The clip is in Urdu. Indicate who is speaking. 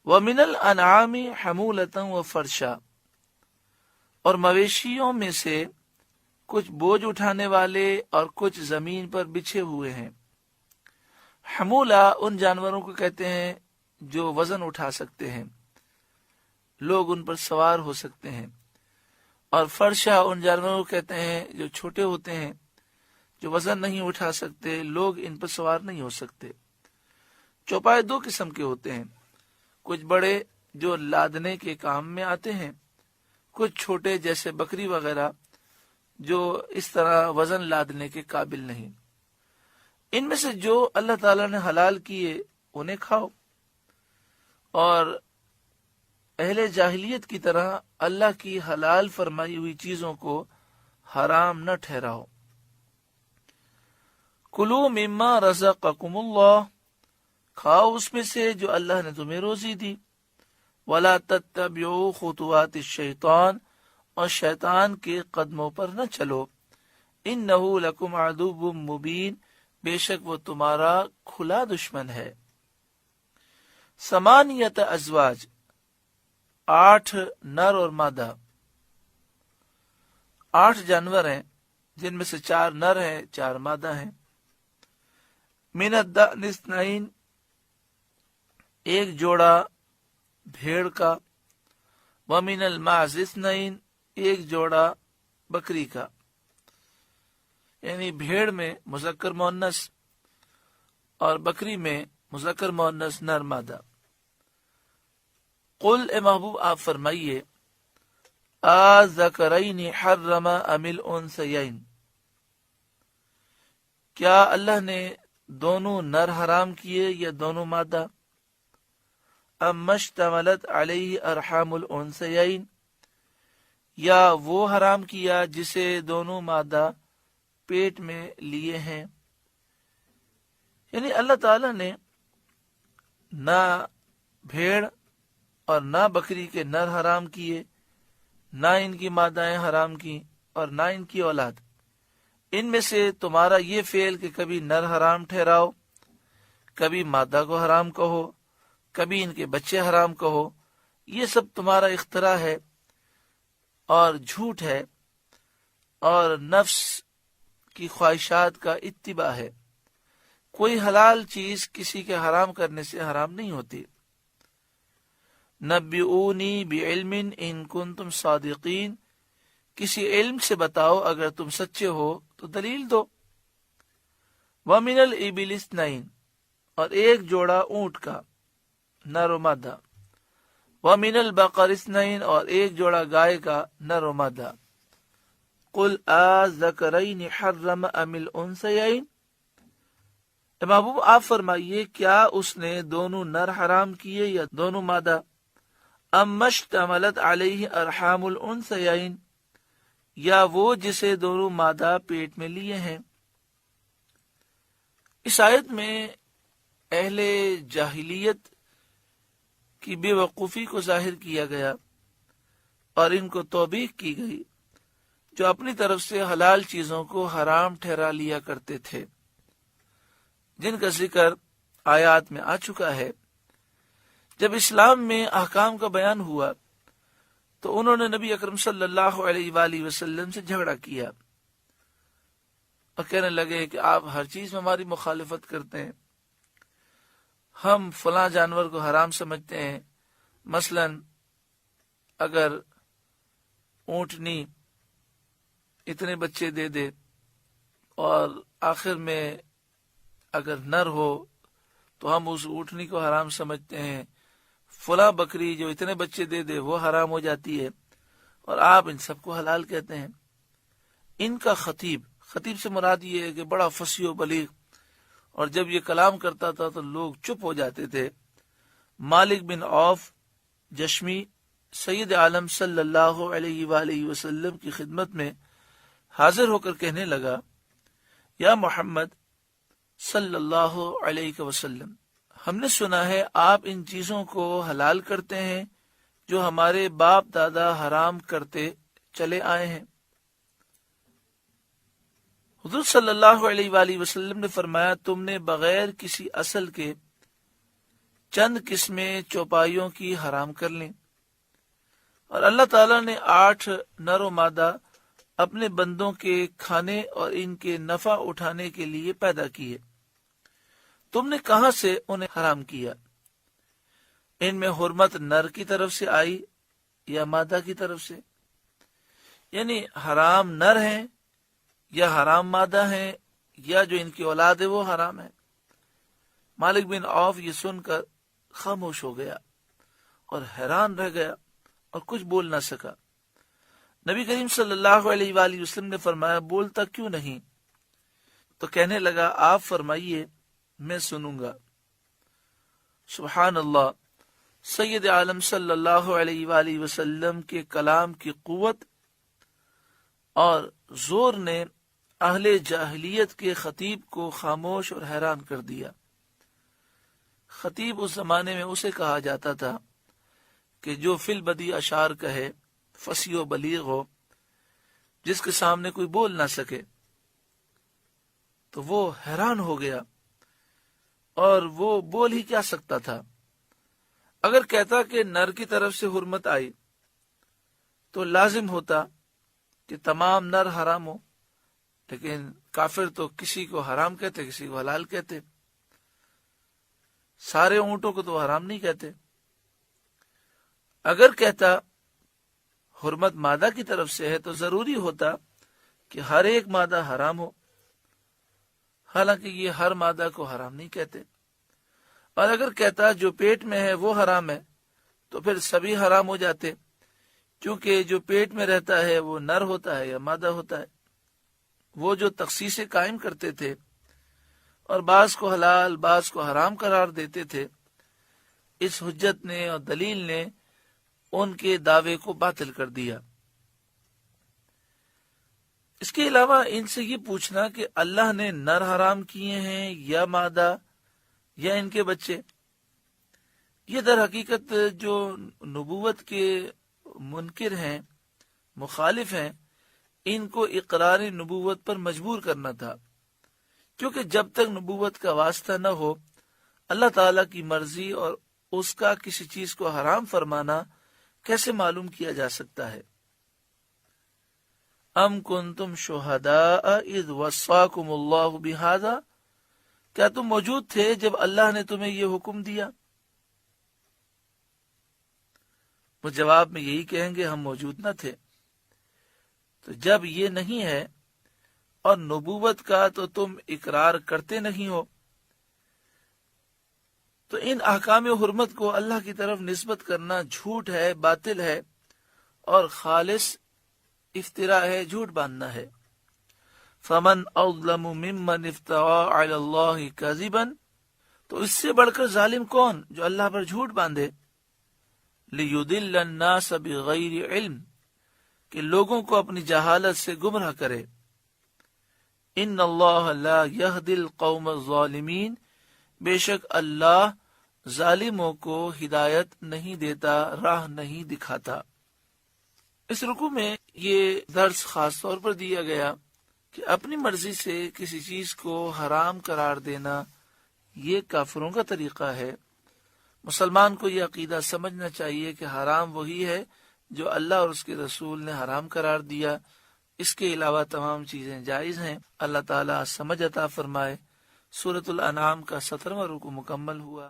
Speaker 1: وَمِنَ الْأَنْعَامِ حَمُولَةً وَفَرْشًا، اور مویشیوں میں سے کچھ بوجھ اٹھانے والے اور کچھ زمین پر بچھے ہوئے ہیں۔ حمولہ ان جانوروں کو کہتے ہیں جو وزن اٹھا سکتے ہیں، لوگ ان پر سوار ہو سکتے ہیں، اور فرشا ان جانوروں کو کہتے ہیں جو چھوٹے ہوتے ہیں، جو وزن نہیں اٹھا سکتے، لوگ ان پر سوار نہیں ہو سکتے۔ چوپائے دو قسم کے ہوتے ہیں، کچھ بڑے جو لادنے کے کام میں آتے ہیں، کچھ چھوٹے جیسے بکری وغیرہ جو اس طرح وزن لادنے کے قابل نہیں۔ ان میں سے جو اللہ تعالیٰ نے حلال کیے انہیں کھاؤ، اور اہل جاہلیت کی طرح اللہ کی حلال فرمائی ہوئی چیزوں کو حرام نہ ٹھہراؤ۔ کلوا مما رزقکم اللہ، کھاؤ اس میں سے جو اللہ نے تمہیں روزی دی۔ ولا تتبعوا خطوات الشیطان، اور شیطان کے قدموں پر نہ چلو۔ انہ لکم عدو مبین، بے شک وہ تمہارا کھلا دشمن ہے۔ ثمانیۃ ازواج، 8 نر اور مادہ، 8 جانور ہیں جن میں سے 4 نر ہیں 4 مادہ ہیں۔ من الضأن اثنین، ایک جوڑا بھیڑ کا۔ ومن الماعز اثنین، ایک جوڑا بکری کا، یعنی بھیڑ میں مذکر مؤنث اور بکری میں مذکر مؤنث نر مادہ۔ قل، اے محبوب آپ فرمائیے، آذکرین حرم ام الانثیین، کیا اللہ نے دونوں نر حرام کیے یا دونوں مادہ؟ ام اشتملت علیہ ارحام الانثیین، یا وہ حرام کیا جسے دونوں مادہ پیٹ میں لیے ہیں۔ یعنی اللہ تعالی نے نہ بھیڑ اور نہ بکری کے نر حرام کیے، نہ ان کی مادائیں حرام کی، اور نہ ان کی اولاد۔ ان میں سے تمہارا یہ فعل کہ کبھی نر حرام ٹھہراؤ، کبھی مادہ کو حرام کہو، کبھی ان کے بچے حرام کہو، یہ سب تمہارا اختراع ہے اور جھوٹ ہے، اور نفس کی خواہشات کا اتباع ہے۔ کوئی حلال چیز کسی کے حرام کرنے سے حرام نہیں ہوتی۔ نبئونی بعلم ان کنتم صادقین، کسی علم سے بتاؤ اگر تم سچے ہو تو دلیل دو۔ ومن الابل اثنین، اور ایک جوڑا اونٹ کا، نر و مادہ۔ ومن البقر اثنین، اور ایک جوڑا گائے کا، نر و مادہ۔ قل آذکرین حرم ام الانثیین، اے محبوب آپ فرمائیے، کیا اس نے دونوں نر حرام کیے یا دونوں مادہ؟ ام اشتملت علیہ ارحام الانثیین، یا وہ جسے دونوں مادہ پیٹ میں لیے ہیں۔ اس آیت میں اہل جاہلیت کی بے وقوفی کو ظاہر کیا گیا اور ان کو توبیخ کی گئی جو اپنی طرف سے حلال چیزوں کو حرام ٹھہرا لیا کرتے تھے، جن کا ذکر آیات میں آ چکا ہے۔ جب اسلام میں احکام کا بیان ہوا تو انہوں نے نبی اکرم صلی اللہ علیہ وآلہ وسلم سے جھگڑا کیا اور کہنے لگے کہ آپ ہر چیز میں ہماری مخالفت کرتے ہیں، ہم فلاں جانور کو حرام سمجھتے ہیں، مثلا اگر اونٹنی اتنے بچے دے دے اور آخر میں اگر نر ہو تو ہم اس اونٹنی کو حرام سمجھتے ہیں، فلاں بکری جو اتنے بچے دے دے وہ حرام ہو جاتی ہے، اور آپ ان سب کو حلال کہتے ہیں۔ ان کا خطیب سے مراد یہ ہے کہ بڑا فصیح و بلیغ، اور جب یہ کلام کرتا تھا تو لوگ چپ ہو جاتے تھے۔ مالک بن عوف جشمی سید عالم صلی اللہ علیہ وآلہ وسلم کی خدمت میں حاضر ہو کر کہنے لگا، یا محمد صلی اللہ علیہ وسلم، ہم نے سنا ہے آپ ان چیزوں کو حلال کرتے ہیں جو ہمارے باپ دادا حرام کرتے چلے آئے ہیں۔ حضور صلی اللہ علیہ وآلہ وسلم نے فرمایا، تم نے بغیر کسی اصل کے چند قسمیں چوپائیوں کی حرام کر لیں، اور اللہ تعالیٰ نے 8 نر و مادہ اپنے بندوں کے کھانے اور ان کے نفع اٹھانے کے لیے پیدا کیے، تم نے کہاں سے انہیں حرام کیا؟ ان میں حرمت نر کی طرف سے آئی یا مادہ کی طرف سے؟ یعنی حرام نر ہیں یا حرام مادہ ہیں، یا جو ان کی اولاد ہے وہ حرام ہے؟ مالک بن عوف یہ سن کر خاموش ہو گیا اور حیران رہ گیا اور کچھ بول نہ سکا۔ نبی کریم صلی اللہ علیہ وآلہ وسلم نے فرمایا، بولتا کیوں نہیں؟ تو کہنے لگا، آپ فرمائیے، میں سنوں گا۔ سبحان اللہ، سید عالم صلی اللہ علیہ وآلہ وسلم کے کلام کی قوت اور زور نے اہل جاہلیت کے خطیب کو خاموش اور حیران کر دیا۔ خطیب اس زمانے میں اسے کہا جاتا تھا کہ جو فی البدیہہ اشعار کہے، فصیح و بلیغ ہو، جس کے سامنے کوئی بول نہ سکے۔ تو وہ حیران ہو گیا، اور وہ بول ہی کیا سکتا تھا؟ اگر کہتا کہ نر کی طرف سے حرمت آئی تو لازم ہوتا کہ تمام نر حرام ہو، لیکن کافر تو کسی کو حرام کہتے، کسی کو حلال کہتے، سارے اونٹوں کو تو حرام نہیں کہتے۔ اگر کہتا حرمت مادہ کی طرف سے ہے تو ضروری ہوتا کہ ہر ایک مادہ حرام ہو، حالانکہ یہ ہر مادہ کو حرام نہیں کہتے۔ اور اگر کہتا جو پیٹ میں ہے وہ حرام ہے تو پھر سبھی حرام ہو جاتے، کیونکہ جو پیٹ میں رہتا ہے وہ نر ہوتا ہے یا مادہ ہوتا ہے۔ وہ جو تخصیص قائم کرتے تھے اور بعض کو حلال بعض کو حرام قرار دیتے تھے، اس حجت نے اور دلیل نے ان کے دعوے کو باطل کر دیا۔ اس کے علاوہ ان سے یہ پوچھنا کہ اللہ نے نر حرام کیے ہیں یا مادہ یا ان کے بچے، یہ در حقیقت جو نبوت کے منکر ہیں، مخالف ہیں، ان کو اقرار نبوت پر مجبور کرنا تھا، کیونکہ جب تک نبوت کا واسطہ نہ ہو، اللہ تعالی کی مرضی اور اس کا کسی چیز کو حرام فرمانا کیسے معلوم کیا جا سکتا ہے؟ ام کنتم شہداء اذ وصاکم اللہ بہذا، کیا تم موجود تھے جب اللہ نے تمہیں یہ حکم دیا؟ وہ جواب میں یہی کہیں گے، ہم موجود نہ تھے۔ تو جب یہ نہیں ہے اور نبوت کا تو تم اقرار کرتے نہیں ہو، تو ان احکام حرمت کو اللہ کی طرف نسبت کرنا جھوٹ ہے، باطل ہے، اور خالص افتراء ہے، جھوٹ باندھنا ہے۔ فمن اظلم ممن افترى على الله كذبا، تو اس سے بڑھ کر ظالم کون جو اللہ پر جھوٹ باندھے؟ لیضل الناس بغیر علم، کہ لوگوں کو اپنی جہالت سے گمراہ کرے۔ ان اللہ لا يهدي القوم الظالمین، بے شک اللہ ظالموں کو ہدایت نہیں دیتا، راہ نہیں دکھاتا۔ اس رکوع میں یہ درس خاص طور پر دیا گیا کہ اپنی مرضی سے کسی چیز کو حرام قرار دینا یہ کافروں کا طریقہ ہے۔ مسلمان کو یہ عقیدہ سمجھنا چاہیے کہ حرام وہی ہے جو اللہ اور اس کے رسول نے حرام قرار دیا، اس کے علاوہ تمام چیزیں جائز ہیں۔ اللہ تعالیٰ سمجھ عطا فرمائے۔ سورۃ الانعام کا 17واں رکوع مکمل ہوا۔